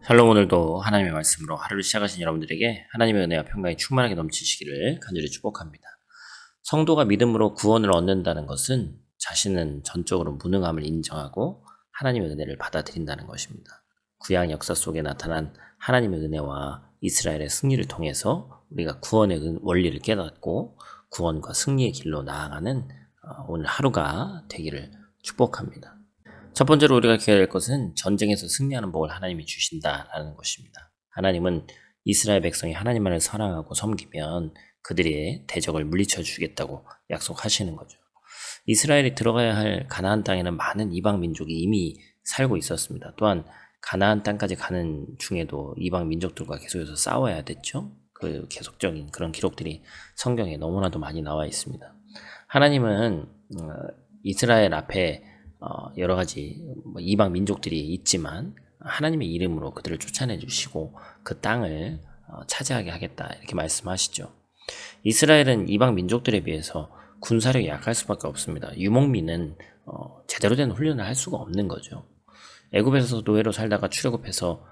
샬롬. 오늘도 하나님의 말씀으로 하루를 시작하신 여러분들에게 하나님의 은혜와 평강이 충만하게 넘치시기를 간절히 축복합니다. 성도가 믿음으로 구원을 얻는다는 것은 자신은 전적으로 무능함을 인정하고 하나님의 은혜를 받아들인다는 것입니다. 구약 역사 속에 나타난 하나님의 은혜와 이스라엘의 승리를 통해서 우리가 구원의 원리를 깨닫고 구원과 승리의 길로 나아가는 오늘 하루가 되기를 축복합니다. 첫 번째로 우리가 기억해야 될 것은 전쟁에서 승리하는 복을 하나님이 주신다라는 것입니다. 하나님은 이스라엘 백성이 하나님만을 사랑하고 섬기면 그들의 대적을 물리쳐 주겠다고 약속하시는 거죠. 이스라엘이 들어가야 할 가나안 땅에는 많은 이방 민족이 이미 살고 있었습니다. 또한 가나안 땅까지 가는 중에도 이방 민족들과 계속해서 싸워야 됐죠. 그 계속적인 그런 기록들이 성경에 너무나도 많이 나와 있습니다. 하나님은 이스라엘 앞에 여러 가지 이방 민족들이 있지만 하나님의 이름으로 그들을 쫓아내 주시고 그 땅을 차지하게 하겠다 이렇게 말씀하시죠. 이스라엘은 이방 민족들에 비해서 군사력이 약할 수밖에 없습니다. 유목민은 제대로 된 훈련을 할 수가 없는 거죠. 애굽에서 노예로 살다가 출애굽해서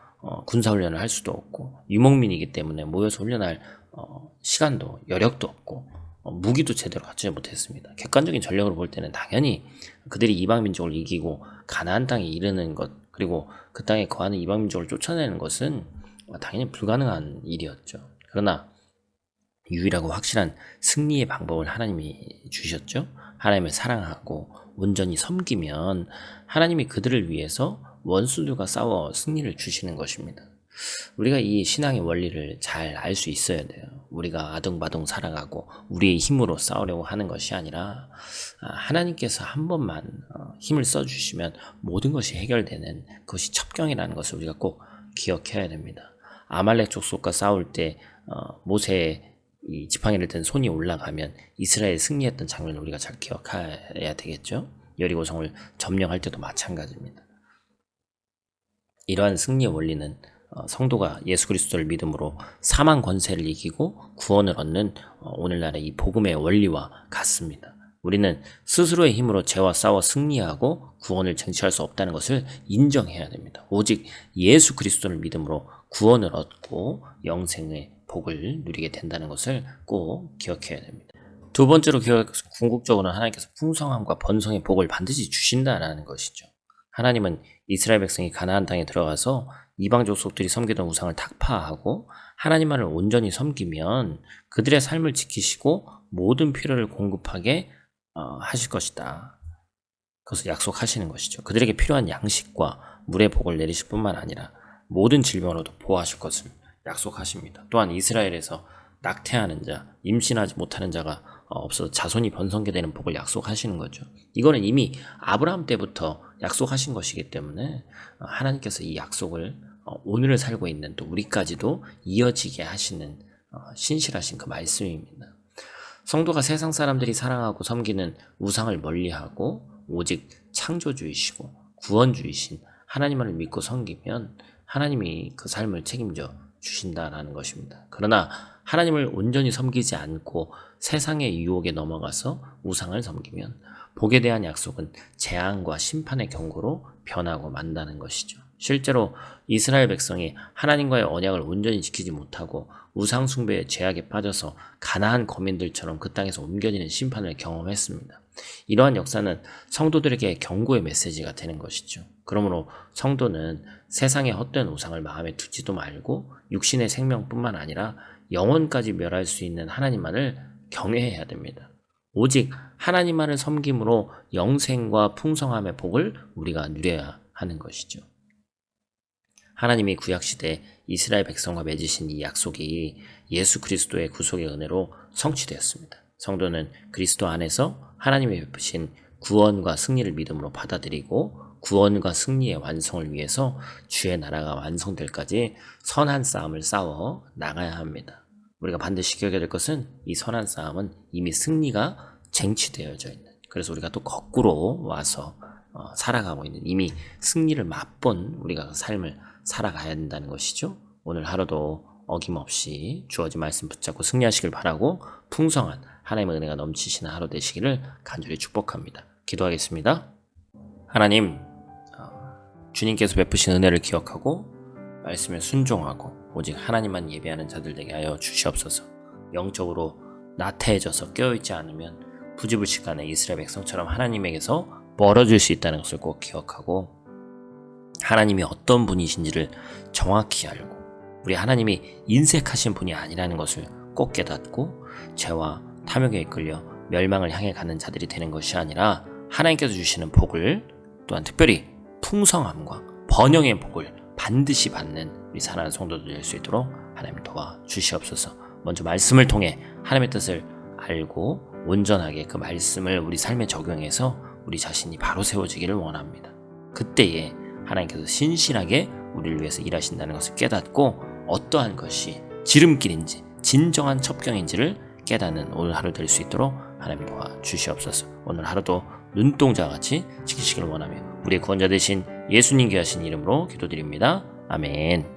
군사훈련을 할 수도 없고 유목민이기 때문에 모여서 훈련할 시간도 여력도 없고 무기도 제대로 갖추지 못했습니다. 객관적인 전력으로 볼 때는 당연히 그들이 이방 민족을 이기고 가나안 땅에 이르는 것, 그리고 그 땅에 거하는 이방 민족을 쫓아내는 것은 당연히 불가능한 일이었죠. 그러나 유일하고 확실한 승리의 방법을 하나님이 주셨죠. 하나님을 사랑하고 온전히 섬기면 하나님이 그들을 위해서 원수들과 싸워 승리를 주시는 것입니다. 우리가 이 신앙의 원리를 잘 알 수 있어야 돼요. 우리가 아둥바둥 살아가고 우리의 힘으로 싸우려고 하는 것이 아니라 하나님께서 한 번만 힘을 써주시면 모든 것이 해결되는 그것이 첩경이라는 것을 우리가 꼭 기억해야 됩니다. 아말렉 족속과 싸울 때 모세의 이 지팡이를 든 손이 올라가면 이스라엘 승리했던 장면을 우리가 잘 기억해야 되겠죠. 여리고성을 점령할 때도 마찬가지입니다. 이러한 승리의 원리는 성도가 예수 그리스도를 믿음으로 사망 권세를 이기고 구원을 얻는 오늘날의 이 복음의 원리와 같습니다. 우리는 스스로의 힘으로 죄와 싸워 승리하고 구원을 쟁취할 수 없다는 것을 인정해야 됩니다. 오직 예수 그리스도를 믿음으로 구원을 얻고 영생의 복을 누리게 된다는 것을 꼭 기억해야 됩니다. 두 번째로 궁극적으로는 하나님께서 풍성함과 번성의 복을 반드시 주신다라는 것이죠. 하나님은 이스라엘 백성이 가나안 땅에 들어가서 이방 족속들이 섬기던 우상을 타파하고 하나님만을 온전히 섬기면 그들의 삶을 지키시고 모든 필요를 공급하게 하실 것이다. 그것을 약속하시는 것이죠. 그들에게 필요한 양식과 물의 복을 내리실 뿐만 아니라 모든 질병으로도 보호하실 것을 약속하십니다. 또한 이스라엘에서 낙태하는 자, 임신하지 못하는 자가 없어서 자손이 번성게 되는 복을 약속하시는 거죠. 이거는 이미 아브라함 때부터 약속하신 것이기 때문에 하나님께서 이 약속을 오늘을 살고 있는 또 우리까지도 이어지게 하시는 신실하신 그 말씀입니다. 성도가 세상 사람들이 사랑하고 섬기는 우상을 멀리하고 오직 창조주이시고 구원주이신 하나님만을 믿고 섬기면 하나님이 그 삶을 책임져 주신다라는 것입니다. 그러나 하나님을 온전히 섬기지 않고 세상의 유혹에 넘어가서 우상을 섬기면 복에 대한 약속은 재앙과 심판의 경고로 변하고 만다는 것이죠. 실제로 이스라엘 백성이 하나님과의 언약을 온전히 지키지 못하고 우상 숭배의 죄악에 빠져서 가나안 거민들처럼 그 땅에서 옮겨지는 심판을 경험했습니다. 이러한 역사는 성도들에게 경고의 메시지가 되는 것이죠. 그러므로 성도는 세상의 헛된 우상을 마음에 두지도 말고 육신의 생명뿐만 아니라 영혼까지 멸할 수 있는 하나님만을 경외해야 됩니다. 오직 하나님만을 섬김으로 영생과 풍성함의 복을 우리가 누려야 하는 것이죠. 하나님이 구약시대 이스라엘 백성과 맺으신 이 약속이 예수 그리스도의 구속의 은혜로 성취되었습니다. 성도는 그리스도 안에서 하나님이 베푸신 구원과 승리를 믿음으로 받아들이고 구원과 승리의 완성을 위해서 주의 나라가 완성될까지 선한 싸움을 싸워 나가야 합니다. 우리가 반드시 기억해야 될 것은 이 선한 싸움은 이미 승리가 쟁취되어져 있는, 그래서 우리가 또 거꾸로 와서 살아가고 있는, 이미 승리를 맛본 우리가 그 삶을 살아가야 된다는 것이죠. 오늘 하루도 어김없이 주어진 말씀 붙잡고 승리하시길 바라고 풍성한 하나님의 은혜가 넘치시는 하루 되시기를 간절히 축복합니다. 기도하겠습니다. 하나님, 주님께서 베푸신 은혜를 기억하고 말씀에 순종하고 오직 하나님만 예배하는 자들 되게 하여 주시옵소서. 영적으로 나태해져서 깨어있지 않으면 부지불식간에 이스라엘 백성처럼 하나님에게서 멀어질 수 있다는 것을 꼭 기억하고 하나님이 어떤 분이신지를 정확히 알고 우리 하나님이 인색하신 분이 아니라는 것을 꼭 깨닫고 죄와 탐욕에 이끌려 멸망을 향해 가는 자들이 되는 것이 아니라 하나님께서 주시는 복을 또한 특별히 풍성함과 번영의 복을 반드시 받는 우리 사랑하는 성도들 될 수 있도록 하나님 도와주시옵소서. 먼저 말씀을 통해 하나님의 뜻을 알고 온전하게 그 말씀을 우리 삶에 적용해서 우리 자신이 바로 세워지기를 원합니다. 그때에 하나님께서 신실하게 우리를 위해서 일하신다는 것을 깨닫고 어떠한 것이 지름길인지 진정한 첩경인지를 깨닫는 오늘 하루 될 수 있도록 하나님 도와주시옵소서. 오늘 하루도 눈동자와 같이 지키시기를 원하며 우리의 구원자 되신 예수님 귀하신 이름으로 기도드립니다. 아멘.